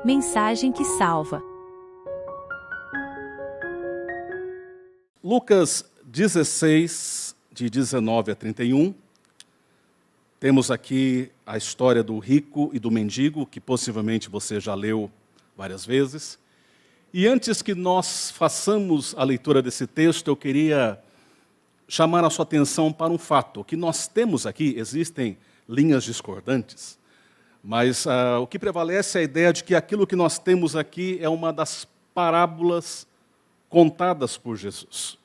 Mensagem que salva. Lucas 16, de 19 a 31. Temos aqui a história do rico e do mendigo, que possivelmente você já leu várias vezes. E antes que nós façamos a leitura desse texto, eu queria chamar a sua atenção para um fato. O que nós temos aqui, existem linhas discordantes, mas o que prevalece é a ideia de que aquilo que nós temos aqui é uma das parábolas contadas por Jesus.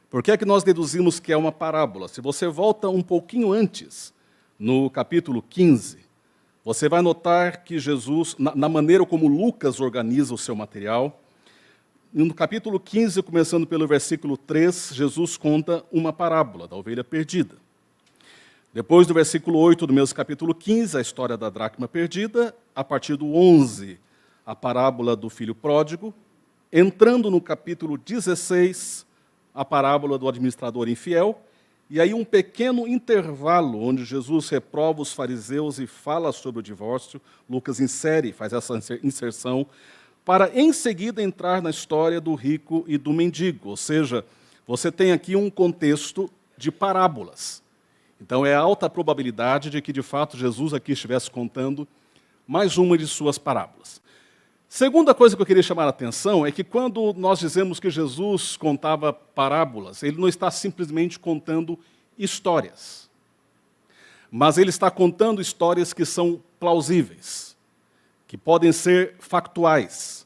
Por que é que nós deduzimos que é uma parábola? Se você volta um pouquinho antes, no capítulo 15, você vai notar que Jesus, na maneira como Lucas organiza o seu material, no capítulo 15, começando pelo versículo 3, Jesus conta uma parábola da ovelha perdida. Depois do versículo 8 do mesmo capítulo 15, a história da dracma perdida. A partir do 11, a parábola do filho pródigo. Entrando no capítulo 16, a parábola do administrador infiel. E aí um pequeno intervalo onde Jesus reprova os fariseus e fala sobre o divórcio. Lucas faz essa inserção, para em seguida entrar na história do rico e do mendigo. Ou seja, você tem aqui um contexto de parábolas. Então é alta a probabilidade de que, de fato, Jesus aqui estivesse contando mais uma de suas parábolas. Segunda coisa que eu queria chamar a atenção é que quando nós dizemos que Jesus contava parábolas, ele não está simplesmente contando histórias, mas ele está contando histórias que são plausíveis, que podem ser factuais,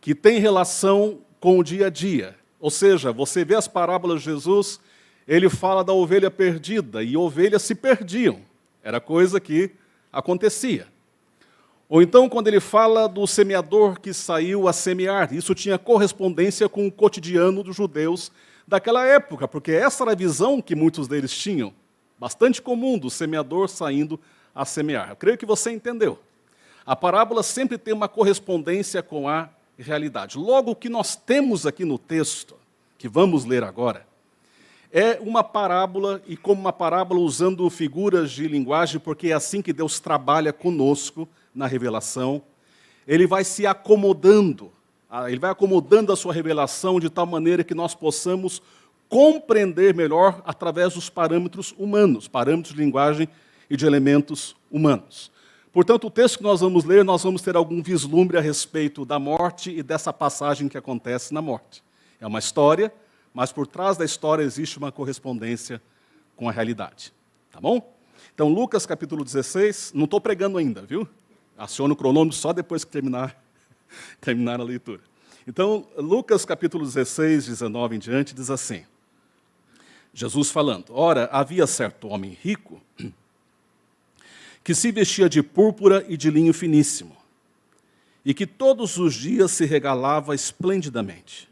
que têm relação com o dia a dia. Ou seja, você vê as parábolas de Jesus, ele fala da ovelha perdida, e ovelhas se perdiam. Era coisa que acontecia. Ou então, quando ele fala do semeador que saiu a semear, isso tinha correspondência com o cotidiano dos judeus daquela época, porque essa era a visão que muitos deles tinham, bastante comum, do semeador saindo a semear. Eu creio que você entendeu. A parábola sempre tem uma correspondência com a realidade. Logo, o que nós temos aqui no texto, que vamos ler agora, é uma parábola, e como uma parábola usando figuras de linguagem, porque é assim que Deus trabalha conosco na revelação. Ele vai se acomodando, ele vai acomodando a sua revelação de tal maneira que nós possamos compreender melhor através dos parâmetros humanos, parâmetros de linguagem e de elementos humanos. Portanto, o texto que nós vamos ler, nós vamos ter algum vislumbre a respeito da morte e dessa passagem que acontece na morte. É uma história, mas por trás da história existe uma correspondência com a realidade. Tá bom? Então, Lucas capítulo 16, não estou pregando ainda, viu? Aciono o cronômetro só depois que terminar a leitura. Então, Lucas capítulo 16, 19 em diante, diz assim, Jesus falando, ora, havia certo homem rico que se vestia de púrpura e de linho finíssimo, e que todos os dias se regalava esplendidamente.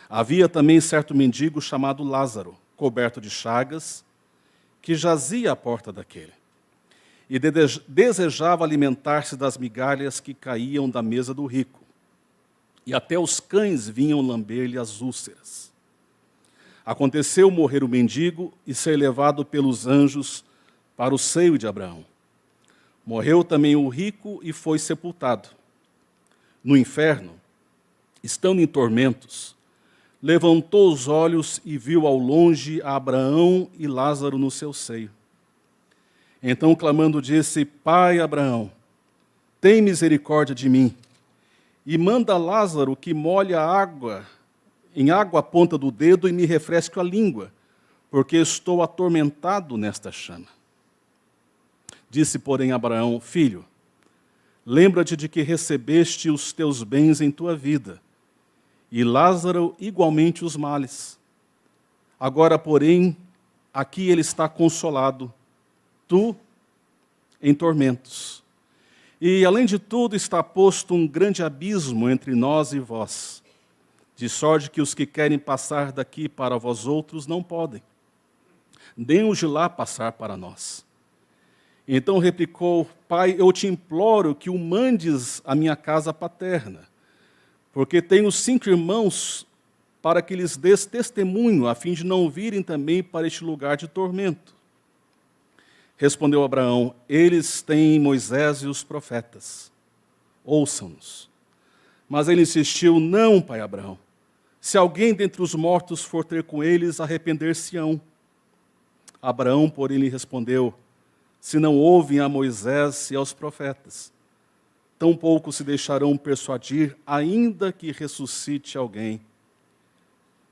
Havia também certo mendigo chamado Lázaro, coberto de chagas, que jazia à porta daquele, e desejava alimentar-se das migalhas que caíam da mesa do rico, e até os cães vinham lamber-lhe as úlceras. Aconteceu morrer o mendigo e ser levado pelos anjos para o seio de Abraão. Morreu também o rico e foi sepultado. No inferno, estando em tormentos, levantou os olhos e viu ao longe a Abraão e Lázaro no seu seio. Então, clamando, disse, Pai Abraão, tem misericórdia de mim, e manda Lázaro que molhe em água a ponta do dedo e me refresque a língua, porque estou atormentado nesta chama. Disse, porém, Abraão, filho, lembra-te de que recebeste os teus bens em tua vida, e Lázaro igualmente os males. Agora, porém, aqui ele está consolado, tu em tormentos. E, além de tudo, está posto um grande abismo entre nós e vós, de sorte que os que querem passar daqui para vós outros não podem, nem os de lá passar para nós. Então replicou, Pai, eu te imploro que o mandes à minha casa paterna, porque tenho 5 irmãos, para que lhes dês testemunho, a fim de não virem também para este lugar de tormento. Respondeu Abraão, eles têm Moisés e os profetas. ouçam-nos. Mas ele insistiu: não, pai Abraão. Se alguém dentre os mortos for ter com eles, arrepender-se-ão. Abraão, porém, lhe respondeu: se não ouvem a Moisés e aos profetas, tampouco se deixarão persuadir, ainda que ressuscite alguém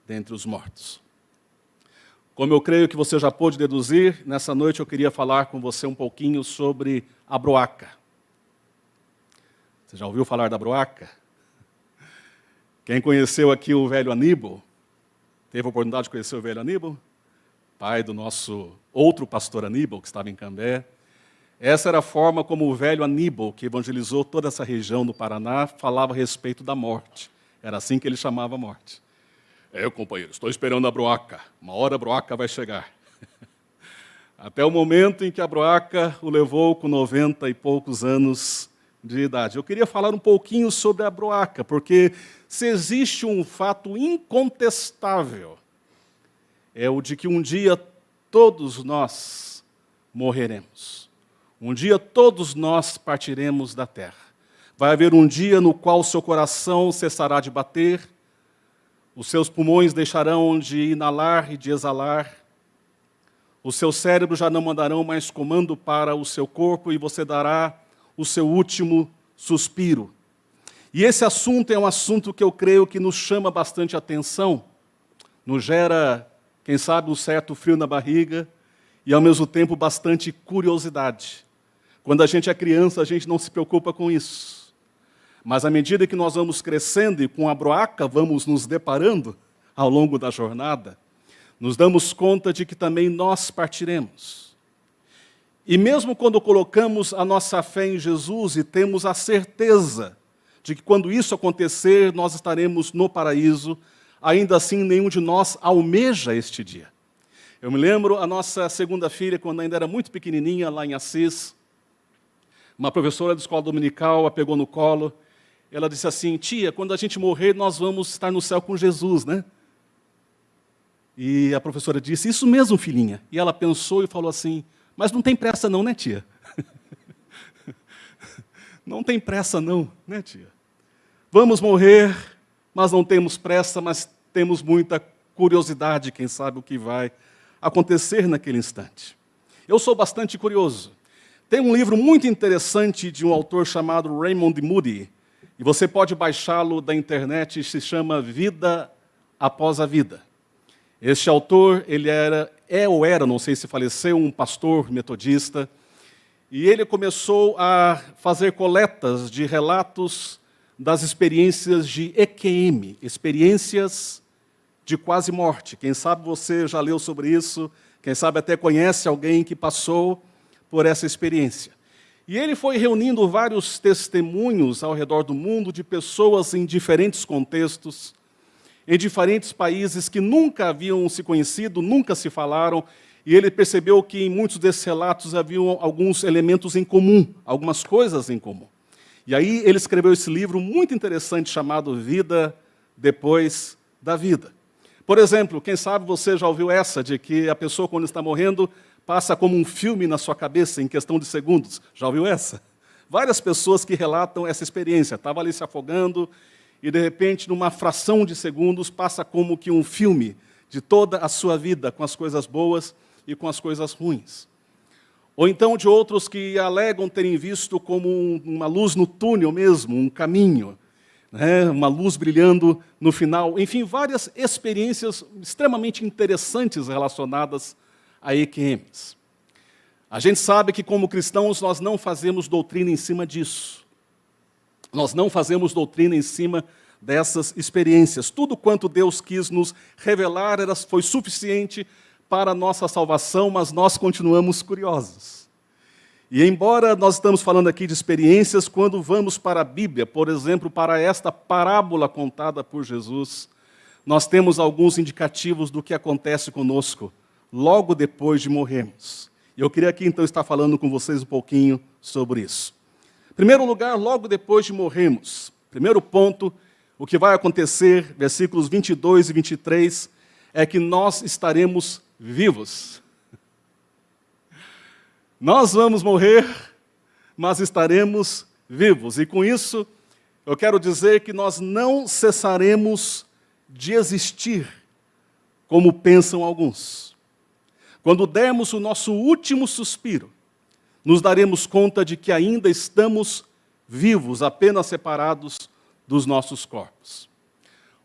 dentre os mortos. Como eu creio que você já pôde deduzir, nessa noite eu queria falar com você um pouquinho sobre a broaca. Você já ouviu falar da broaca? Quem conheceu aqui o velho Aníbal, teve a oportunidade de conhecer o velho Aníbal? Pai do nosso outro pastor Aníbal, que estava em Cambé. Essa era a forma como o velho Aníbal, que evangelizou toda essa região do Paraná, falava a respeito da morte. Era assim que ele chamava a morte. Companheiro, estou esperando a broaca. Uma hora a broaca vai chegar. Até o momento em que a broaca o levou com 90 e poucos anos de idade. Eu queria falar um pouquinho sobre a broaca, porque se existe um fato incontestável, é o de que um dia todos nós morreremos. Um dia todos nós partiremos da terra. Vai haver um dia no qual seu coração cessará de bater, os seus pulmões deixarão de inalar e de exalar, o seu cérebro já não mandarão mais comando para o seu corpo e você dará o seu último suspiro. E esse assunto é um assunto que eu creio que nos chama bastante atenção, nos gera, quem sabe, um certo frio na barriga e, ao mesmo tempo, bastante curiosidade. Quando a gente é criança, a gente não se preocupa com isso. Mas, à medida que nós vamos crescendo e com a broaca vamos nos deparando ao longo da jornada, nos damos conta de que também nós partiremos. E mesmo quando colocamos a nossa fé em Jesus e temos a certeza de que quando isso acontecer, nós estaremos no paraíso, ainda assim nenhum de nós almeja este dia. Eu me lembro, a nossa segunda filha, quando ainda era muito pequenininha, lá em Assis, uma professora da escola dominical a pegou no colo. Ela disse assim: tia, quando a gente morrer, nós vamos estar no céu com Jesus, né? E a professora disse: isso mesmo, filhinha. E ela pensou e falou assim: mas não tem pressa não, né, tia? Não tem pressa não, né, tia? Vamos morrer, mas não temos pressa, mas temos muita curiosidade, quem sabe o que vai acontecer naquele instante. Eu sou bastante curioso. Tem um livro muito interessante de um autor chamado Raymond Moody, e você pode baixá-lo da internet, se chama Vida Após a Vida. Este autor, ele era, não sei se faleceu, um pastor metodista, e ele começou a fazer coletas de relatos das experiências de EQM, experiências de quase morte. Quem sabe você já leu sobre isso, quem sabe até conhece alguém que passou por essa experiência. E ele foi reunindo vários testemunhos ao redor do mundo de pessoas em diferentes contextos, em diferentes países que nunca haviam se conhecido, nunca se falaram, e ele percebeu que em muitos desses relatos haviam alguns elementos em comum, algumas coisas em comum. E aí ele escreveu esse livro muito interessante chamado Vida Depois da Vida. Por exemplo, quem sabe você já ouviu essa, de que a pessoa, quando está morrendo, passa como um filme na sua cabeça em questão de segundos. Já ouviu essa? Várias pessoas que relatam essa experiência. Estava ali se afogando e, de repente, numa fração de segundos, passa como que um filme de toda a sua vida, com as coisas boas e com as coisas ruins. Ou então de outros que alegam terem visto como uma luz no túnel mesmo, um caminho, né? Uma luz brilhando no final. Enfim, várias experiências extremamente interessantes relacionadas a EQMs. A gente sabe que, como cristãos, nós não fazemos doutrina em cima disso. Nós não fazemos doutrina em cima dessas experiências. Tudo quanto Deus quis nos revelar foi suficiente para a nossa salvação, mas nós continuamos curiosos. E embora nós estamos falando aqui de experiências, quando vamos para a Bíblia, por exemplo, para esta parábola contada por Jesus, nós temos alguns indicativos do que acontece conosco logo depois de morrermos. E eu queria aqui, então, estar falando com vocês um pouquinho sobre isso. Em primeiro lugar, logo depois de morrermos, primeiro ponto, o que vai acontecer, versículos 22 e 23, é que nós estaremos vivos. Nós vamos morrer, mas estaremos vivos. E com isso, eu quero dizer que nós não cessaremos de existir, como pensam alguns. Quando dermos o nosso último suspiro, nos daremos conta de que ainda estamos vivos, apenas separados dos nossos corpos.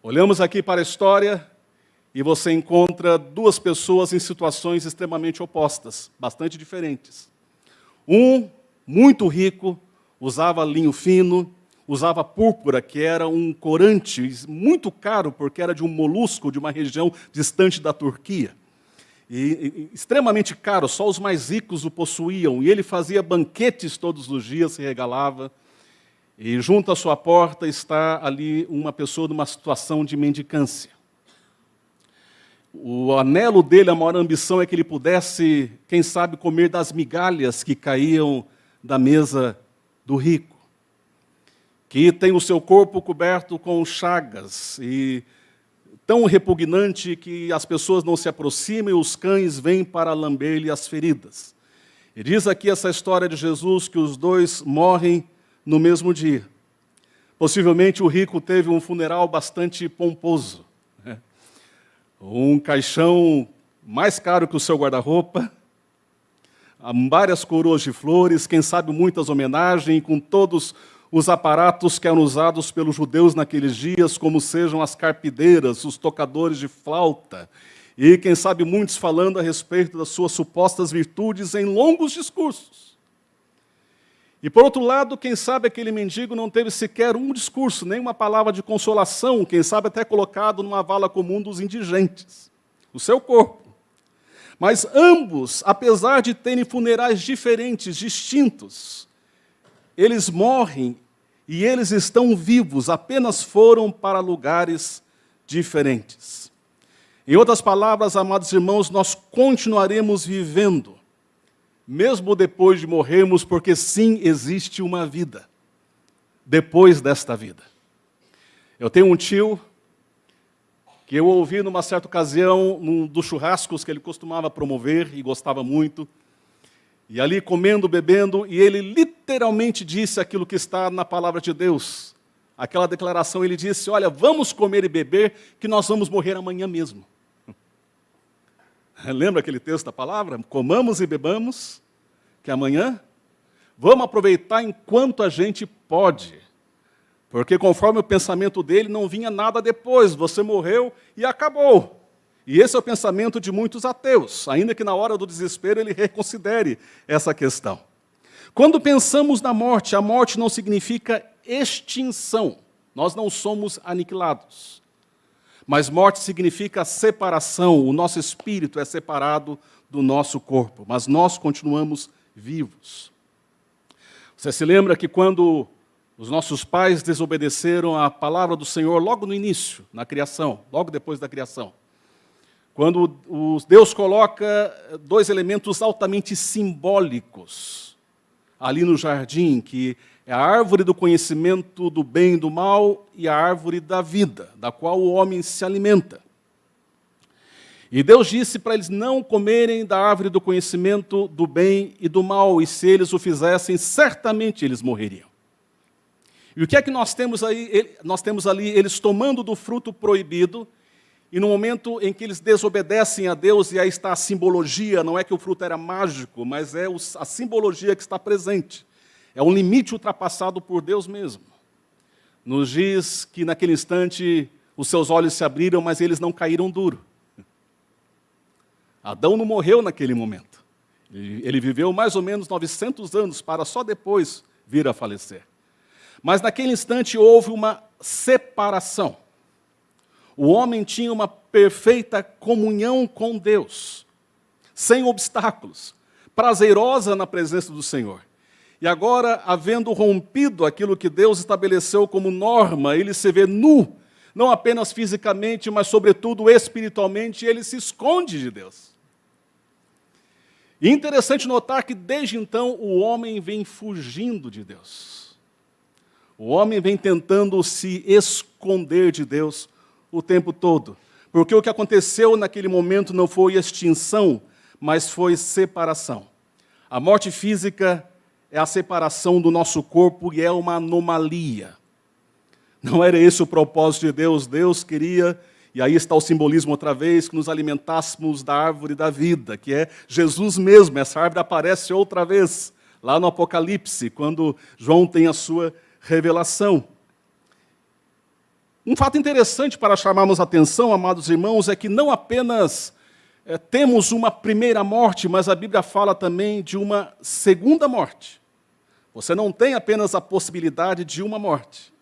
Olhamos aqui para a história e você encontra duas pessoas em situações extremamente opostas, bastante diferentes. Um, muito rico, usava linho fino, usava púrpura, que era um corante muito caro, porque era de um molusco de uma região distante da Turquia. E extremamente caro, só os mais ricos o possuíam. E ele fazia banquetes todos os dias, se regalava. E junto à sua porta está ali uma pessoa numa situação de mendicância. O anelo dele, a maior ambição é que ele pudesse, quem sabe, comer das migalhas que caíam da mesa do rico, que tem o seu corpo coberto com chagas, e tão repugnante que as pessoas não se aproximam e os cães vêm para lamber-lhe as feridas. E diz aqui essa história de Jesus que os dois morrem no mesmo dia. Possivelmente o rico teve um funeral bastante pomposo, né? Um caixão mais caro que o seu guarda-roupa, várias coroas de flores, quem sabe muitas homenagens, com todos os aparatos que eram usados pelos judeus naqueles dias, como sejam as carpideiras, os tocadores de flauta, e quem sabe muitos falando a respeito das suas supostas virtudes em longos discursos. E por outro lado, quem sabe aquele mendigo não teve sequer um discurso, nem uma palavra de consolação, quem sabe até colocado numa vala comum dos indigentes, o seu corpo. Mas ambos, apesar de terem funerais diferentes, distintos, eles morrem e eles estão vivos, apenas foram para lugares diferentes. Em outras palavras, amados irmãos, nós continuaremos vivendo, mesmo depois de morrermos, porque sim, existe uma vida depois desta vida. Eu tenho um tio que eu ouvi numa certa ocasião, num dos churrascos que ele costumava promover e gostava muito, e ali comendo, bebendo, e ele literalmente disse aquilo que está na palavra de Deus. Aquela declaração, ele disse, olha, vamos comer e beber, que nós vamos morrer amanhã mesmo. Lembra aquele texto da palavra? Comamos e bebamos, que amanhã vamos aproveitar enquanto a gente pode. Porque conforme o pensamento dele, não vinha nada depois, você morreu e acabou. E esse é o pensamento de muitos ateus, ainda que na hora do desespero ele reconsidere essa questão. Quando pensamos na morte, a morte não significa extinção. Nós não somos aniquilados. Mas morte significa separação, o nosso espírito é separado do nosso corpo, mas nós continuamos vivos. Você se lembra que quando os nossos pais desobedeceram à palavra do Senhor logo no início, na criação, logo depois da criação, quando Deus coloca dois elementos altamente simbólicos ali no jardim, que é a árvore do conhecimento do bem e do mal e a árvore da vida, da qual o homem se alimenta. E Deus disse para eles não comerem da árvore do conhecimento do bem e do mal, e se eles o fizessem, certamente eles morreriam. E o que é que nós temos aí? Nós temos ali eles tomando do fruto proibido, e no momento em que eles desobedecem a Deus, e aí está a simbologia, não é que o fruto era mágico, mas é a simbologia que está presente. É um limite ultrapassado por Deus mesmo. Nos diz que naquele instante os seus olhos se abriram, mas eles não caíram duro. Adão não morreu naquele momento. Ele viveu mais ou menos 900 anos para só depois vir a falecer. Mas naquele instante houve uma separação. O homem tinha uma perfeita comunhão com Deus, sem obstáculos, prazerosa na presença do Senhor. E agora, havendo rompido aquilo que Deus estabeleceu como norma, ele se vê nu, não apenas fisicamente, mas sobretudo espiritualmente, e ele se esconde de Deus. E é interessante notar que desde então o homem vem fugindo de Deus. O homem vem tentando se esconder de Deus o tempo todo. Porque o que aconteceu naquele momento não foi extinção, mas foi separação. A morte física é a separação do nosso corpo e é uma anomalia. Não era esse o propósito de Deus. Deus queria, e aí está o simbolismo outra vez, que nos alimentássemos da árvore da vida, que é Jesus mesmo. Essa árvore aparece outra vez, lá no Apocalipse, quando João tem a sua revelação. Um fato interessante para chamarmos a atenção, amados irmãos, é que não apenas temos uma primeira morte, mas a Bíblia fala também de uma segunda morte. Você não tem apenas a possibilidade de uma morte,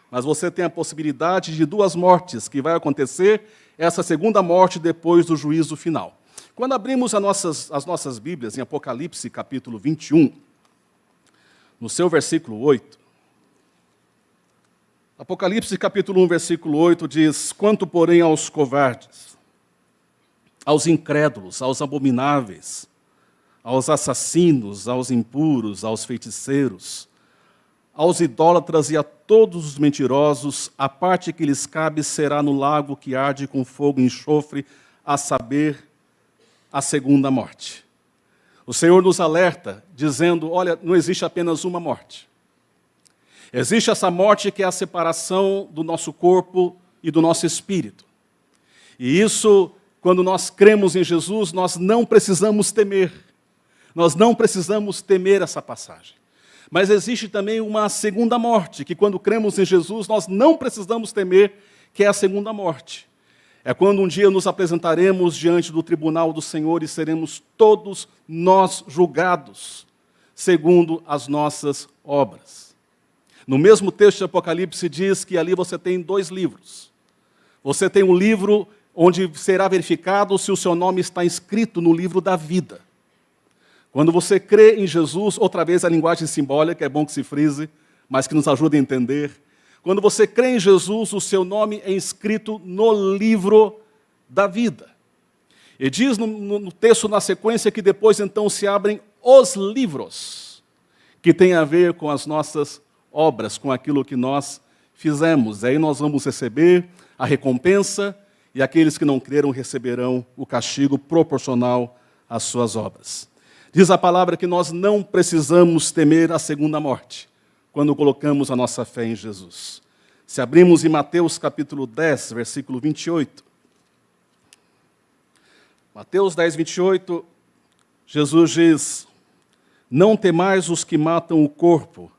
mas você tem a possibilidade de duas mortes, que vai acontecer essa segunda morte depois do juízo final. Quando abrimos as nossas Bíblias em Apocalipse, capítulo 21, no seu versículo 8, Apocalipse, capítulo 1, versículo 8, diz: quanto, porém, aos covardes, aos incrédulos, aos abomináveis, aos assassinos, aos impuros, aos feiticeiros, aos idólatras e a todos os mentirosos, a parte que lhes cabe será no lago que arde com fogo e enxofre, a saber, a segunda morte. O Senhor nos alerta, dizendo, olha, não existe apenas uma morte. Existe essa morte que é a separação do nosso corpo e do nosso espírito. E isso, quando nós cremos em Jesus, nós não precisamos temer. Nós não precisamos temer essa passagem. Mas existe também uma segunda morte, que quando cremos em Jesus, nós não precisamos temer, que é a segunda morte. É quando um dia nos apresentaremos diante do tribunal do Senhor e seremos todos nós julgados, segundo as nossas obras. No mesmo texto de Apocalipse diz que ali você tem dois livros. Você tem um livro onde será verificado se o seu nome está escrito no livro da vida. Quando você crê em Jesus, outra vez a linguagem simbólica, é bom que se frise, mas que nos ajude a entender. Quando você crê em Jesus, o seu nome é escrito no livro da vida. E diz no texto na sequência que depois então se abrem os livros, que tem a ver com as nossas obras, com aquilo que nós fizemos. Aí nós vamos receber a recompensa e aqueles que não creram receberão o castigo proporcional às suas obras. Diz a palavra que nós não precisamos temer a segunda morte quando colocamos a nossa fé em Jesus. Se abrimos em Mateus capítulo 10, versículo 28. Mateus 10, 28, Jesus diz, não temais os que matam o corpo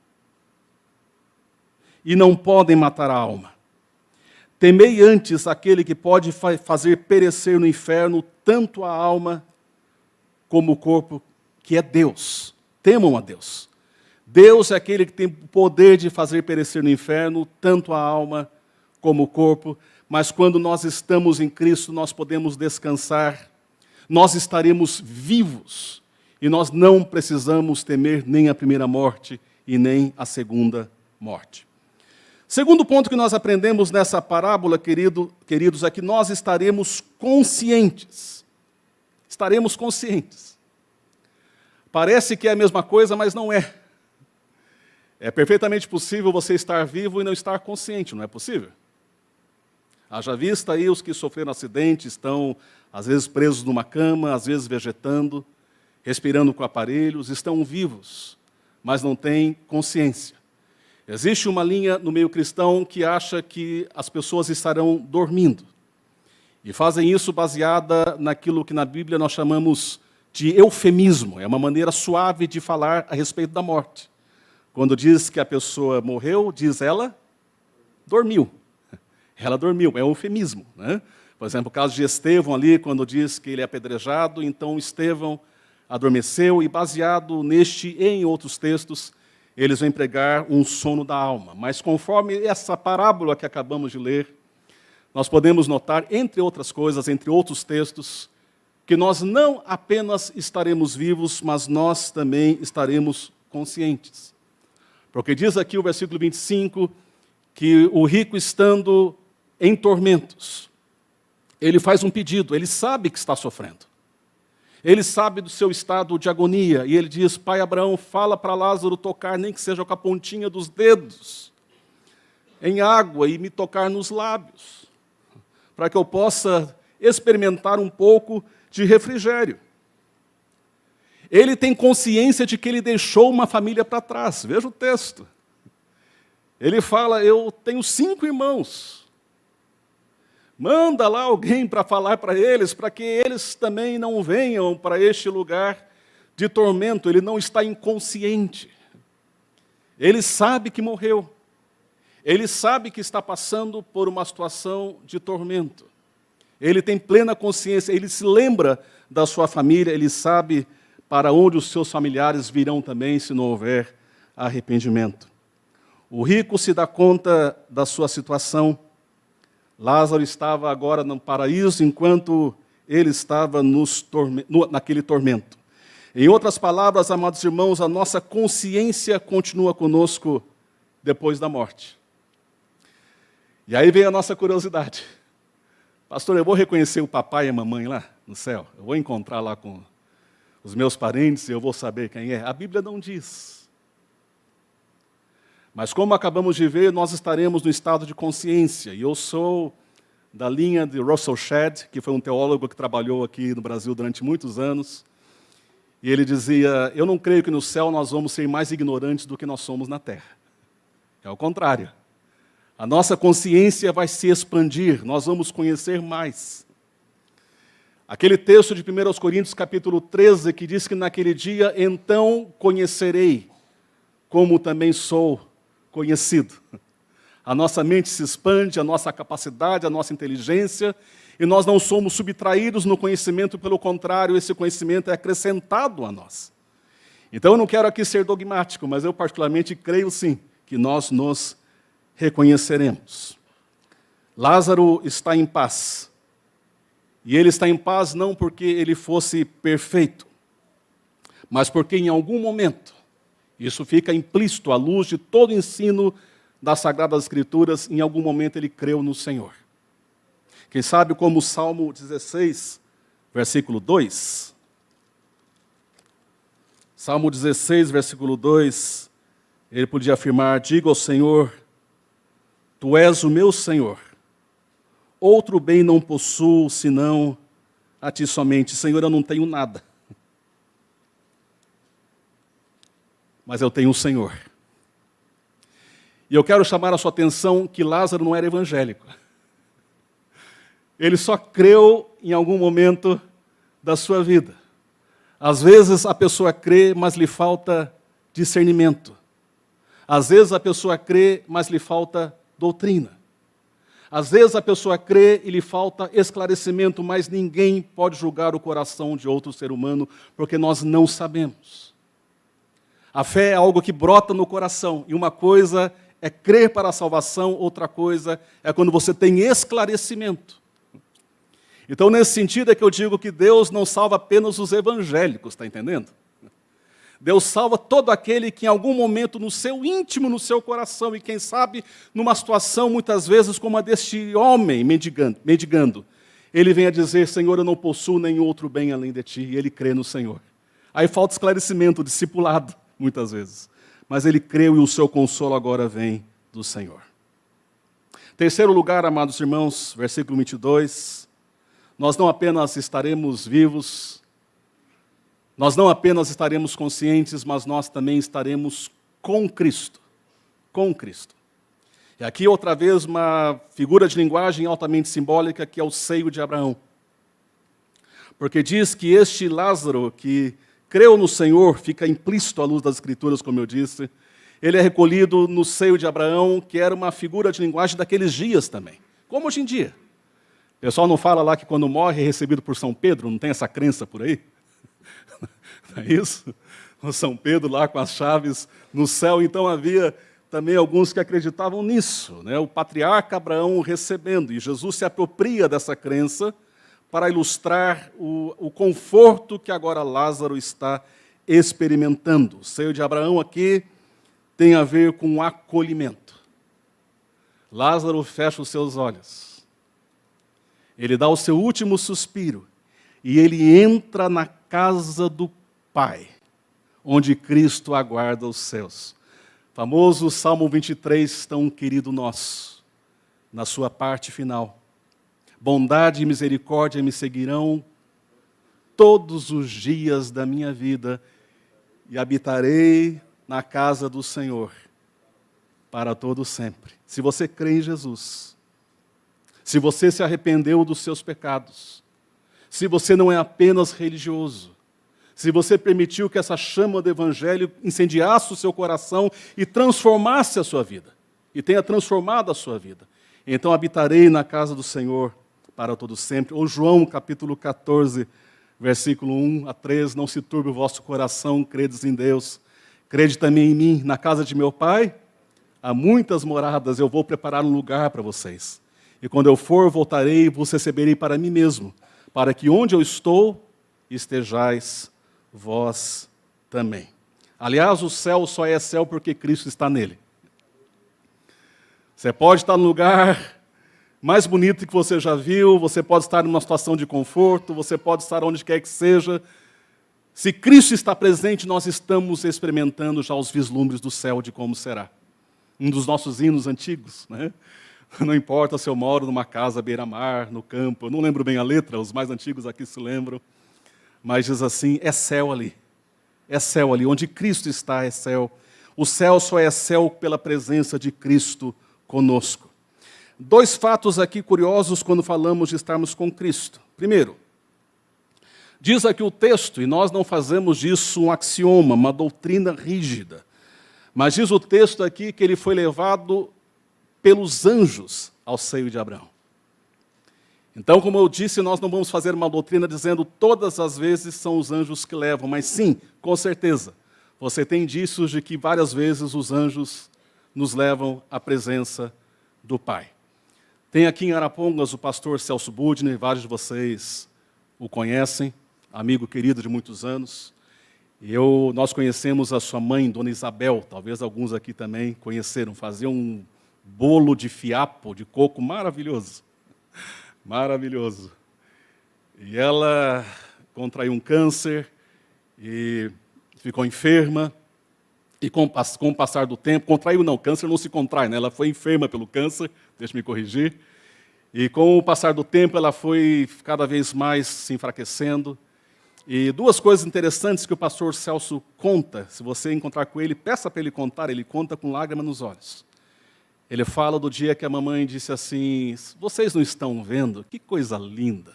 e não podem matar a alma. Temei antes aquele que pode fazer perecer no inferno tanto a alma como o corpo, que é Deus. Temam a Deus. Deus é aquele que tem o poder de fazer perecer no inferno tanto a alma como o corpo, mas quando nós estamos em Cristo, nós podemos descansar, nós estaremos vivos e nós não precisamos temer nem a primeira morte e nem a segunda morte. Segundo ponto que nós aprendemos nessa parábola, queridos, é que nós estaremos conscientes. Estaremos conscientes. Parece que é a mesma coisa, mas não é. É perfeitamente possível você estar vivo e não estar consciente, não é possível? Haja vista aí os que sofreram acidente, estão às vezes presos numa cama, às vezes vegetando, respirando com aparelhos, estão vivos, mas não têm consciência. Existe uma linha no meio cristão que acha que as pessoas estarão dormindo. E fazem isso baseada naquilo que na Bíblia nós chamamos de eufemismo. É uma maneira suave de falar a respeito da morte. Quando diz que a pessoa morreu, diz ela dormiu. Ela dormiu, é um eufemismo, né? Por exemplo, o caso de Estevão ali, quando diz que ele é apedrejado, então Estevão adormeceu, e baseado neste e em outros textos, eles vão empregar um sono da alma. Mas conforme essa parábola que acabamos de ler, nós podemos notar, entre outras coisas, entre outros textos, que nós não apenas estaremos vivos, mas nós também estaremos conscientes. Porque diz aqui o versículo 25, que o rico estando em tormentos, ele faz um pedido, ele sabe que está sofrendo. Ele sabe do seu estado de agonia, e ele diz, pai Abraão, fala para Lázaro tocar, nem que seja com a pontinha dos dedos, em água e me tocar nos lábios, para que eu possa experimentar um pouco de refrigério. Ele tem consciência de que ele deixou uma família para trás. Veja o texto. Ele fala, eu tenho 5 irmãos. Manda lá alguém para falar para eles, para que eles também não venham para este lugar de tormento. Ele não está inconsciente. Ele sabe que morreu. Ele sabe que está passando por uma situação de tormento. Ele tem plena consciência, ele se lembra da sua família, ele sabe para onde os seus familiares virão também se não houver arrependimento. O rico se dá conta da sua situação. Lázaro estava agora no paraíso, enquanto ele estava naquele tormento. Em outras palavras, amados irmãos, a nossa consciência continua conosco depois da morte. E aí vem a nossa curiosidade. Pastor, eu vou reconhecer o papai e a mamãe lá no céu? Eu vou encontrar lá com os meus parentes e eu vou saber quem é? A Bíblia não diz. Mas como acabamos de ver, nós estaremos no estado de consciência. E eu sou da linha de Russell Shedd, que foi um teólogo que trabalhou aqui no Brasil durante muitos anos. E ele dizia, eu não creio que no céu nós vamos ser mais ignorantes do que nós somos na terra. É o contrário. A nossa consciência vai se expandir, nós vamos conhecer mais. Aquele texto de 1 Coríntios, capítulo 13, que diz que naquele dia, então conhecerei, como também sou conhecido. A nossa mente se expande, a nossa capacidade, a nossa inteligência, e nós não somos subtraídos no conhecimento, pelo contrário, esse conhecimento é acrescentado a nós. Então eu não quero aqui ser dogmático, mas eu particularmente creio sim, que nós nos reconheceremos. Lázaro está em paz. E ele está em paz não porque ele fosse perfeito, mas porque em algum momento, isso fica implícito à luz de todo o ensino das Sagradas Escrituras, em algum momento ele creu no Senhor. Quem sabe como o Salmo 16, versículo 2. Salmo 16, versículo 2, ele podia afirmar, digo ao Senhor, Tu és o meu Senhor, outro bem não possuo, senão a Ti somente. Senhor, eu não tenho nada, mas eu tenho o Senhor. E eu quero chamar a sua atenção que Lázaro não era evangélico. Ele só creu em algum momento da sua vida. Às vezes a pessoa crê, mas lhe falta discernimento. Às vezes a pessoa crê, mas lhe falta doutrina. Às vezes a pessoa crê e lhe falta esclarecimento, mas ninguém pode julgar o coração de outro ser humano, porque nós não sabemos. A fé é algo que brota no coração, e uma coisa é crer para a salvação, outra coisa é quando você tem esclarecimento. Então, nesse sentido é que eu digo que Deus não salva apenas os evangélicos, está entendendo? Deus salva todo aquele que em algum momento no seu íntimo, no seu coração, e quem sabe numa situação muitas vezes como a deste homem mendigando, ele vem a dizer, Senhor, eu não possuo nenhum outro bem além de Ti, e ele crê no Senhor. Aí falta esclarecimento, discipulado, muitas vezes. Mas ele creu e o seu consolo agora vem do Senhor. Terceiro lugar, amados irmãos, versículo 22, nós não apenas estaremos vivos, nós não apenas estaremos conscientes, mas nós também estaremos com Cristo. Com Cristo. E aqui outra vez uma figura de linguagem altamente simbólica, que é o seio de Abraão. Porque diz que este Lázaro, que creu no Senhor, fica implícito à luz das Escrituras, como eu disse, ele é recolhido no seio de Abraão, que era uma figura de linguagem daqueles dias também, como hoje em dia. O pessoal não fala lá que quando morre é recebido por São Pedro, não tem essa crença por aí? Não é isso? O São Pedro lá com as chaves no céu, então havia também alguns que acreditavam nisso, né? O patriarca Abraão recebendo, e Jesus se apropria dessa crença para ilustrar o conforto que agora Lázaro está experimentando. O seio de Abraão aqui tem a ver com acolhimento. Lázaro fecha os seus olhos, ele dá o seu último suspiro, e ele entra na casa do Pai, onde Cristo aguarda os seus. Famoso Salmo 23, tão querido nosso, na sua parte final. Bondade e misericórdia me seguirão todos os dias da minha vida e habitarei na casa do Senhor para todo sempre. Se você crê em Jesus, se você se arrependeu dos seus pecados, se você não é apenas religioso, se você permitiu que essa chama do Evangelho incendiasse o seu coração e transformasse a sua vida, e tenha transformado a sua vida, então habitarei na casa do Senhor para todo sempre. Ou João, capítulo 14, versículo 1 a 3, não se turbe o vosso coração, credes em Deus, crede também em mim. Na casa de meu Pai há muitas moradas, eu vou preparar um lugar para vocês. E quando eu for, voltarei e vos receberei para mim mesmo, para que onde eu estou, estejais vós também. Aliás, o céu só é céu porque Cristo está nele. Você pode estar no lugar mais bonito que você já viu, você pode estar numa situação de conforto, você pode estar onde quer que seja. Se Cristo está presente, nós estamos experimentando já os vislumbres do céu de como será. Um dos nossos hinos antigos, né? Não importa se eu moro numa casa à beira-mar, no campo, eu não lembro bem a letra, os mais antigos aqui se lembram, mas diz assim, é céu ali, onde Cristo está é céu. O céu só é céu pela presença de Cristo conosco. Dois fatos aqui curiosos quando falamos de estarmos com Cristo. Primeiro, diz aqui o texto, e nós não fazemos disso um axioma, uma doutrina rígida, mas diz o texto aqui que ele foi levado pelos anjos ao seio de Abraão. Então, como eu disse, nós não vamos fazer uma doutrina dizendo todas as vezes são os anjos que levam, mas sim, com certeza, você tem indícios de que várias vezes os anjos nos levam à presença do Pai. Tem aqui em Arapongas o pastor Celso Budner, vários de vocês o conhecem, amigo querido de muitos anos. Nós conhecemos a sua mãe, Dona Isabel, talvez alguns aqui também conheceram, fazia um bolo de fiapo, de coco maravilhoso, maravilhoso. E ela contraiu um câncer e ficou enferma, e com o passar do tempo, contraiu não, câncer não se contrai, né? Ela foi enferma pelo câncer, deixa eu me corrigir, e com o passar do tempo ela foi cada vez mais se enfraquecendo. E duas coisas interessantes que o pastor Celso conta, se você encontrar com ele, peça para ele contar, ele conta com lágrima nos olhos. Ele fala do dia que a mamãe disse assim, vocês não estão vendo? Que coisa linda.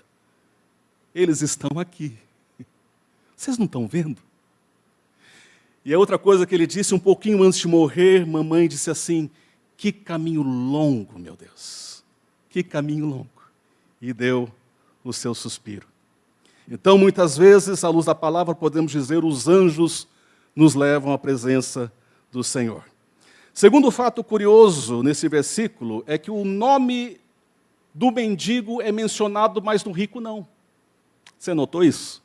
Eles estão aqui. Vocês não estão vendo? E a outra coisa que ele disse, um pouquinho antes de morrer, mamãe disse assim, que caminho longo, meu Deus. Que caminho longo. E deu o seu suspiro. Então, muitas vezes, à luz da palavra, podemos dizer, os anjos nos levam à presença do Senhor. Segundo fato curioso nesse versículo é que o nome do mendigo é mencionado, mas do rico não. Você notou isso?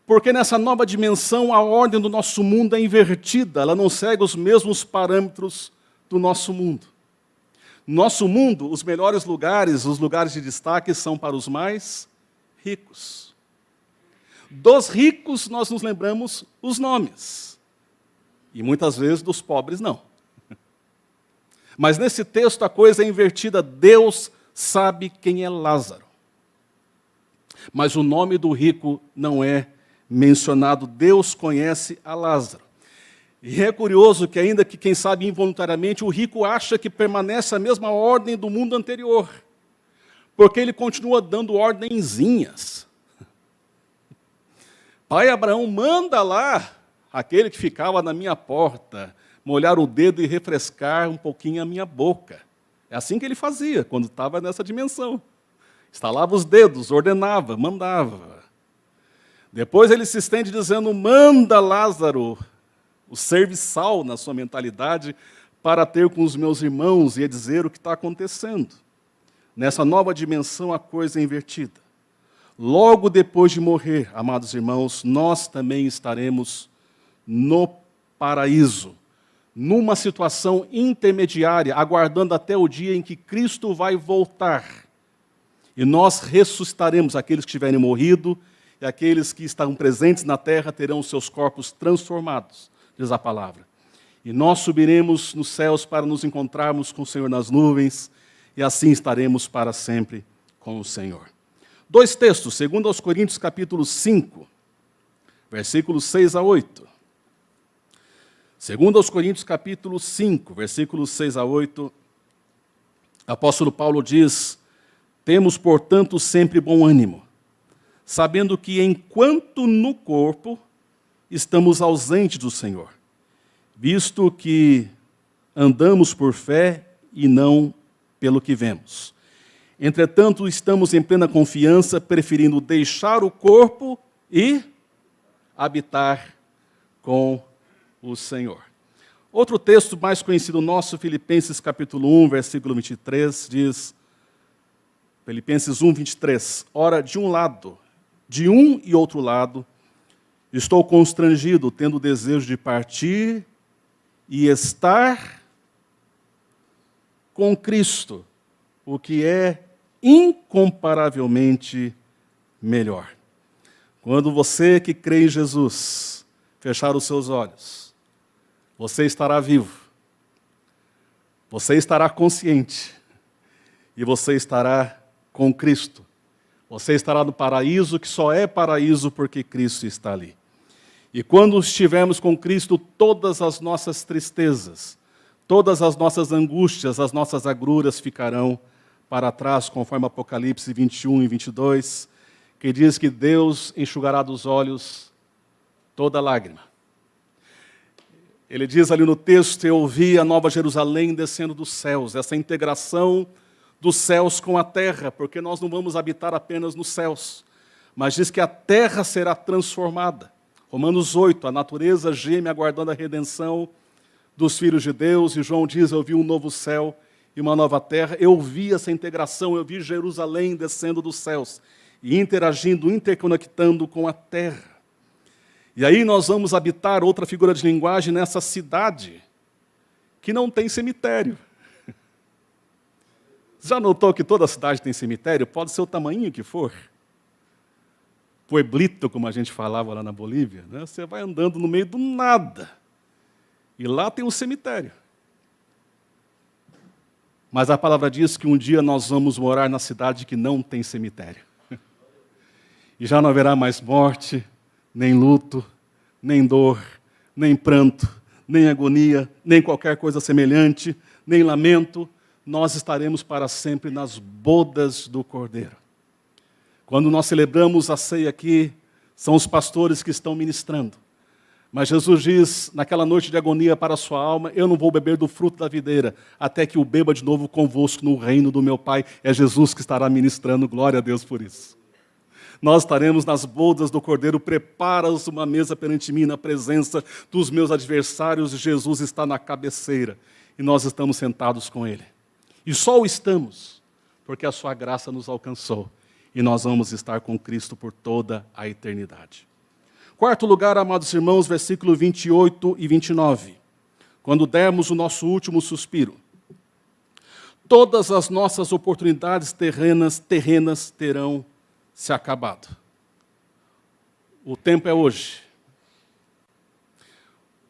Porque nessa nova dimensão a ordem do nosso mundo é invertida, ela não segue os mesmos parâmetros do nosso mundo. No nosso mundo, os melhores lugares, os lugares de destaque são para os mais ricos. Dos ricos nós nos lembramos os nomes. E muitas vezes dos pobres não. Mas nesse texto a coisa é invertida. Deus sabe quem é Lázaro. Mas o nome do rico não é mencionado. Deus conhece a Lázaro. E é curioso que ainda que, quem sabe involuntariamente, o rico acha que permanece a mesma ordem do mundo anterior. Porque ele continua dando ordenzinhas. Pai Abraão, manda lá aquele que ficava na minha porta, molhar o dedo e refrescar um pouquinho a minha boca. É assim que ele fazia, quando estava nessa dimensão. Estalava os dedos, ordenava, mandava. Depois ele se estende dizendo, manda Lázaro, o serviçal na sua mentalidade, para ter com os meus irmãos e dizer o que está acontecendo. Nessa nova dimensão a coisa é invertida. Logo depois de morrer, amados irmãos, nós também estaremos no paraíso, numa situação intermediária, aguardando até o dia em que Cristo vai voltar. E nós ressuscitaremos, aqueles que tiverem morrido, e aqueles que estão presentes na terra terão seus corpos transformados, diz a palavra. E nós subiremos nos céus para nos encontrarmos com o Senhor nas nuvens, e assim estaremos para sempre com o Senhor. Dois textos, 2 Coríntios capítulo 5, versículos 6 a 8. 2 Coríntios capítulo 5, versículos 6 a 8, apóstolo Paulo diz: temos, portanto, sempre bom ânimo, sabendo que enquanto no corpo estamos ausentes do Senhor, visto que andamos por fé e não pelo que vemos. Entretanto, estamos em plena confiança, preferindo deixar o corpo e habitar com o Senhor. Outro texto mais conhecido nosso, Filipenses capítulo 1, versículo 23, diz, Filipenses 1, 23, ora, de um lado, de um e outro lado, estou constrangido, tendo o desejo de partir e estar com Cristo, o que é incomparavelmente melhor. Quando você que crê em Jesus fechar os seus olhos, você estará vivo, você estará consciente e você estará com Cristo. Você estará no paraíso, que só é paraíso porque Cristo está ali. E quando estivermos com Cristo, todas as nossas tristezas, todas as nossas angústias, as nossas agruras ficarão para trás, conforme Apocalipse 21 e 22, que diz que Deus enxugará dos olhos toda lágrima. Ele diz ali no texto, eu ouvi a Nova Jerusalém descendo dos céus, essa integração dos céus com a terra, porque nós não vamos habitar apenas nos céus, mas diz que a terra será transformada. Romanos 8, a natureza geme aguardando a redenção dos filhos de Deus, e João diz, eu vi um novo céu e uma nova terra. Eu vi essa integração, eu vi Jerusalém descendo dos céus e interagindo, interconectando com a terra. E aí nós vamos habitar, outra figura de linguagem, nessa cidade que não tem cemitério. Já notou que toda cidade tem cemitério? Pode ser o tamanho que for. Pueblito, como a gente falava lá na Bolívia, né? Você vai andando no meio do nada. E lá tem um cemitério. Mas a palavra diz que um dia nós vamos morar na cidade que não tem cemitério. E já não haverá mais morte, nem luto, nem dor, nem pranto, nem agonia, nem qualquer coisa semelhante, nem lamento. Nós estaremos para sempre nas bodas do Cordeiro. Quando nós celebramos a ceia aqui, são os pastores que estão ministrando. Mas Jesus diz, naquela noite de agonia para a sua alma, eu não vou beber do fruto da videira, até que o beba de novo convosco no reino do meu Pai. É Jesus que estará ministrando, glória a Deus por isso. Nós estaremos nas bodas do Cordeiro, prepara-os uma mesa perante mim, na presença dos meus adversários, Jesus está na cabeceira, e nós estamos sentados com Ele. E só o estamos, porque a sua graça nos alcançou, e nós vamos estar com Cristo por toda a eternidade. Quarto lugar, amados irmãos, versículo 28 e 29. Quando dermos o nosso último suspiro, todas as nossas oportunidades terrenas terão se acabado. O tempo é hoje.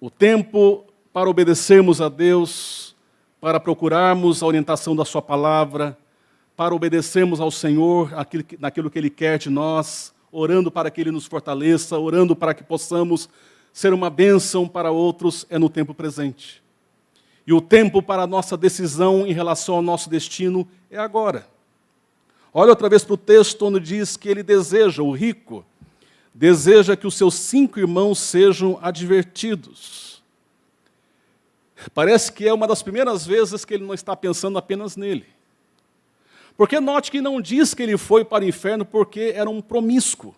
O tempo para obedecermos a Deus, para procurarmos a orientação da sua palavra, para obedecermos ao Senhor naquilo que Ele quer de nós, orando para que Ele nos fortaleça, orando para que possamos ser uma bênção para outros, é no tempo presente. E o tempo para a nossa decisão em relação ao nosso destino é agora. Olha outra vez para o texto onde diz que ele deseja, o rico, deseja que os seus 5 irmãos sejam advertidos. Parece que é uma das primeiras vezes que ele não está pensando apenas nele. Porque note que não diz que ele foi para o inferno porque era um promíscuo,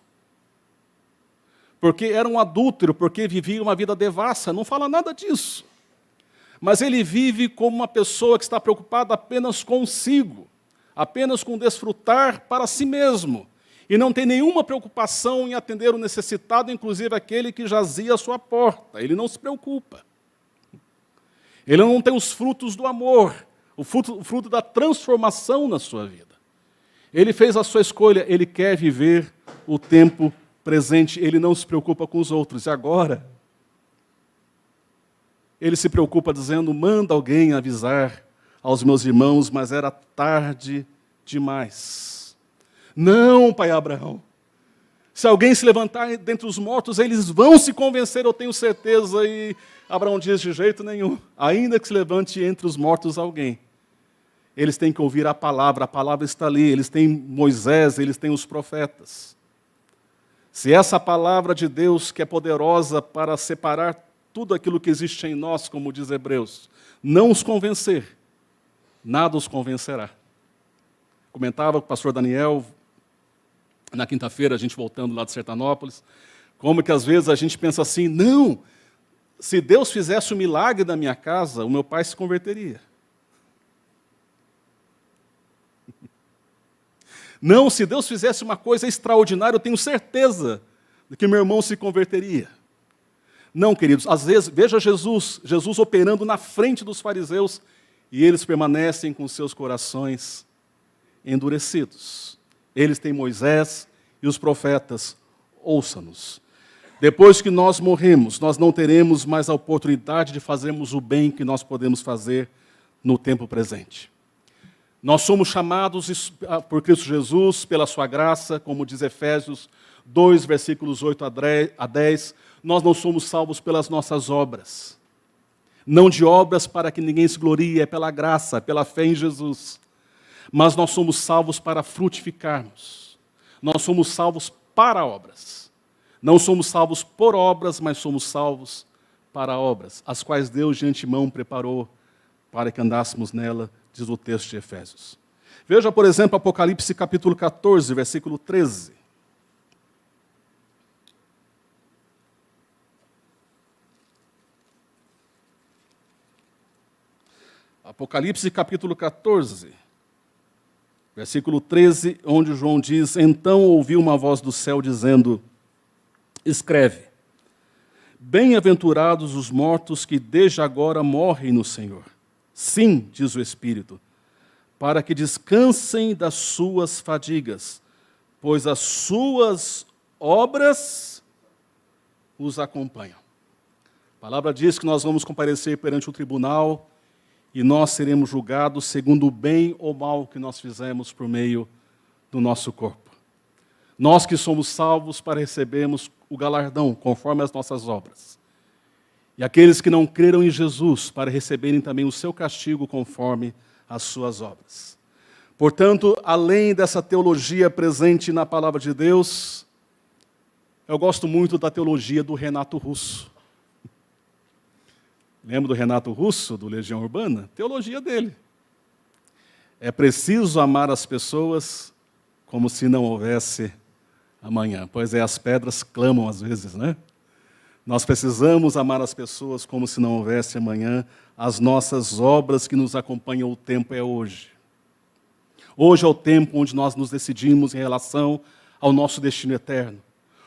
porque era um adúltero, porque vivia uma vida devassa, não fala nada disso. Mas ele vive como uma pessoa que está preocupada apenas consigo, apenas com desfrutar para si mesmo, e não tem nenhuma preocupação em atender o necessitado, inclusive aquele que jazia à sua porta. Ele não se preocupa. Ele não tem os frutos do amor, o fruto da transformação na sua vida. Ele fez a sua escolha, ele quer viver o tempo presente, ele não se preocupa com os outros. E agora, ele se preocupa dizendo, manda alguém avisar aos meus irmãos, mas era tarde demais. Não, pai Abraão. Se alguém se levantar dentre os mortos, eles vão se convencer, eu tenho certeza. E Abraão diz, de jeito nenhum. Ainda que se levante entre os mortos alguém, eles têm que ouvir a palavra está ali. Eles têm Moisés, eles têm os profetas. Se essa palavra de Deus, que é poderosa para separar tudo aquilo que existe em nós, como diz Hebreus, não os convencer, nada os convencerá. Comentava com o pastor Daniel, na quinta-feira, a gente voltando lá de Sertanópolis, como que às vezes a gente pensa assim, não, se Deus fizesse um milagre na minha casa, o meu pai se converteria. Não, se Deus fizesse uma coisa extraordinária, eu tenho certeza de que meu irmão se converteria. Não, queridos, às vezes, veja Jesus operando na frente dos fariseus, e eles permanecem com seus corações endurecidos. Eles têm Moisés e os profetas, ouça-nos. Depois que nós morremos, nós não teremos mais a oportunidade de fazermos o bem que nós podemos fazer no tempo presente. Nós somos chamados por Cristo Jesus, pela sua graça, como diz Efésios 2, versículos 8 a 10, nós não somos salvos pelas nossas obras. Não de obras para que ninguém se glorie, é pela graça, pela fé em Jesus. Mas nós somos salvos para frutificarmos. Nós somos salvos para obras. Não somos salvos por obras, mas somos salvos para obras, as quais Deus de antemão preparou para que andássemos nela, diz o texto de Efésios. Veja, por exemplo, Apocalipse capítulo 14, versículo 13. Apocalipse capítulo 14, versículo 13, onde João diz, então ouvi uma voz do céu dizendo, escreve, bem-aventurados os mortos que desde agora morrem no Senhor. Sim, diz o Espírito, para que descansem das suas fadigas, pois as suas obras os acompanham. A palavra diz que nós vamos comparecer perante o tribunal e nós seremos julgados segundo o bem ou mal que nós fizemos por meio do nosso corpo. Nós que somos salvos para recebermos o galardão conforme as nossas obras. E aqueles que não creram em Jesus para receberem também o seu castigo conforme as suas obras. Portanto, além dessa teologia presente na palavra de Deus, eu gosto muito da teologia do Renato Russo. Lembra do Renato Russo, do Legião Urbana? Teologia dele. É preciso amar as pessoas como se não houvesse amanhã. Pois é, as pedras clamam às vezes, né? Nós precisamos amar as pessoas como se não houvesse amanhã. As nossas obras que nos acompanham o tempo é hoje. Hoje é o tempo onde nós nos decidimos em relação ao nosso destino eterno.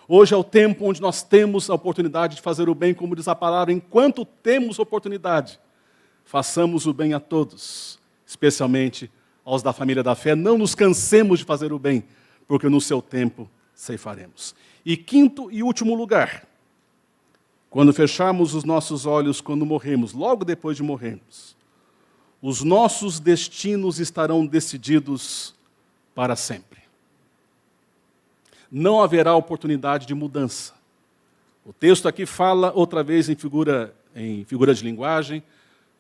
Hoje é o tempo onde nós temos a oportunidade de fazer o bem, como diz a palavra, enquanto temos oportunidade, façamos o bem a todos, especialmente aos da família da fé. Não nos cansemos de fazer o bem, porque no seu tempo ceifaremos. E quinto e último lugar, quando fecharmos os nossos olhos, quando morrermos, logo depois de morrermos, os nossos destinos estarão decididos para sempre. Não haverá oportunidade de mudança. O texto aqui fala, outra vez em figura de linguagem,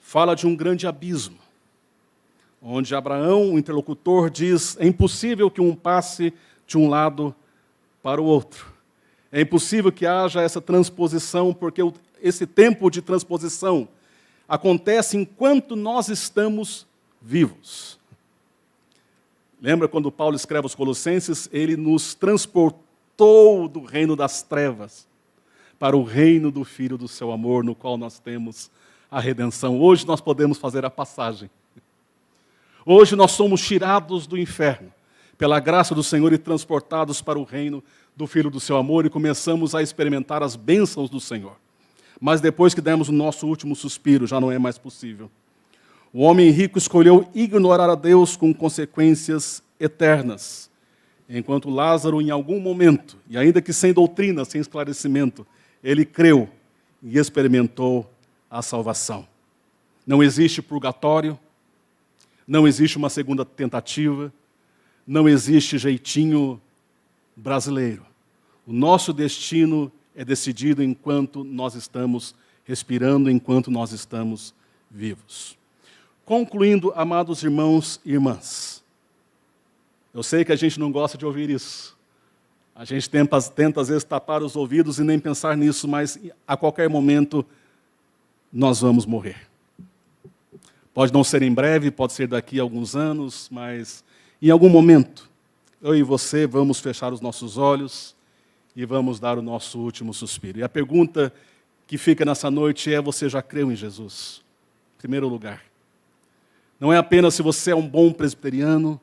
fala de um grande abismo, onde Abraão, o interlocutor, diz, é impossível que um passe de um lado para o outro. É impossível que haja essa transposição, porque esse tempo de transposição acontece enquanto nós estamos vivos. Lembra quando Paulo escreve aos Colossenses? Ele nos transportou do reino das trevas para o reino do Filho do seu amor, no qual nós temos a redenção. Hoje nós podemos fazer a passagem. Hoje nós somos tirados do inferno, pela graça do Senhor, e transportados para o reino do Filho do seu amor, e começamos a experimentar as bênçãos do Senhor. Mas depois que demos o nosso último suspiro, já não é mais possível. O homem rico escolheu ignorar a Deus com consequências eternas, enquanto Lázaro, em algum momento, e ainda que sem doutrina, sem esclarecimento, ele creu e experimentou a salvação. Não existe purgatório, não existe uma segunda tentativa, não existe jeitinho brasileiro. O nosso destino é decidido enquanto nós estamos respirando, enquanto nós estamos vivos. Concluindo, amados irmãos e irmãs, eu sei que a gente não gosta de ouvir isso. A gente tenta às vezes tapar os ouvidos e nem pensar nisso, mas a qualquer momento nós vamos morrer. Pode não ser em breve, pode ser daqui a alguns anos, mas em algum momento, eu e você vamos fechar os nossos olhos e vamos dar o nosso último suspiro. E a pergunta que fica nessa noite é: você já creu em Jesus? Em primeiro lugar. Não é apenas se você é um bom presbiteriano,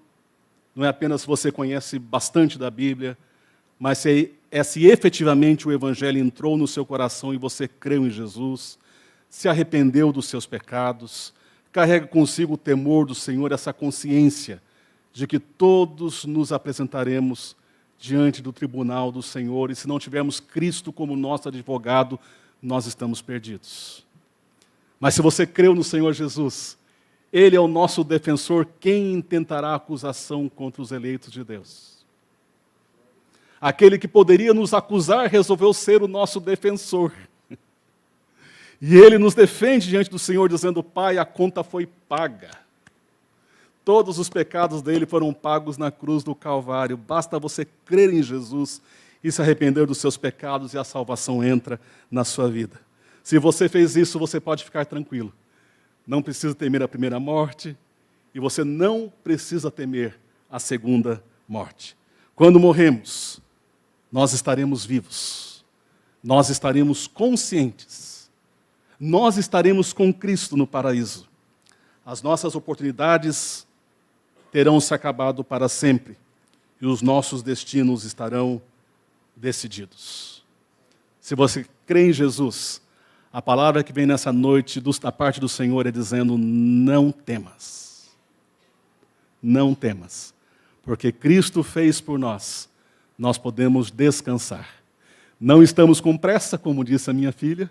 não é apenas se você conhece bastante da Bíblia, mas se efetivamente o Evangelho entrou no seu coração e você creu em Jesus, se arrependeu dos seus pecados, carrega consigo o temor do Senhor, essa consciência de que todos nos apresentaremos diante do tribunal do Senhor, e se não tivermos Cristo como nosso advogado, nós estamos perdidos. Mas se você creu no Senhor Jesus, Ele é o nosso defensor, quem intentará acusação contra os eleitos de Deus? Aquele que poderia nos acusar resolveu ser o nosso defensor. E Ele nos defende diante do Senhor, dizendo: Pai, a conta foi paga. Todos os pecados dele foram pagos na cruz do Calvário. Basta você crer em Jesus e se arrepender dos seus pecados e a salvação entra na sua vida. Se você fez isso, você pode ficar tranquilo. Não precisa temer a primeira morte e você não precisa temer a segunda morte. Quando morremos, nós estaremos vivos. Nós estaremos conscientes. Nós estaremos com Cristo no paraíso. As nossas oportunidades terão se acabado para sempre e os nossos destinos estarão decididos. Se você crê em Jesus, a palavra que vem nessa noite da parte do Senhor é dizendo: não temas. Não temas. Porque Cristo fez por nós, nós podemos descansar. Não estamos com pressa, como disse a minha filha.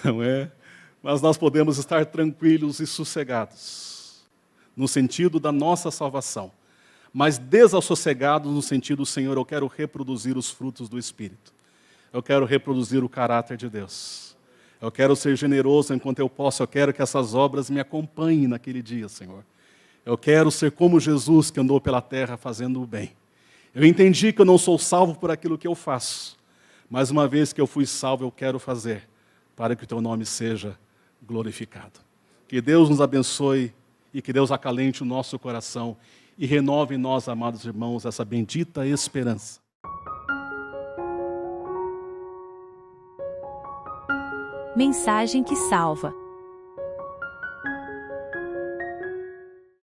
Não é? Mas nós podemos estar tranquilos e sossegados, no sentido da nossa salvação, mas desassossegados no sentido: Senhor, eu quero reproduzir os frutos do Espírito. Eu quero reproduzir o caráter de Deus. Eu quero ser generoso enquanto eu posso. Eu quero que essas obras me acompanhem naquele dia, Senhor. Eu quero ser como Jesus, que andou pela terra fazendo o bem. Eu entendi que eu não sou salvo por aquilo que eu faço, mas uma vez que eu fui salvo, eu quero fazer para que o Teu nome seja glorificado. Que Deus nos abençoe e que Deus acalente o nosso coração e renove em nós, amados irmãos, essa bendita esperança. Mensagem que salva.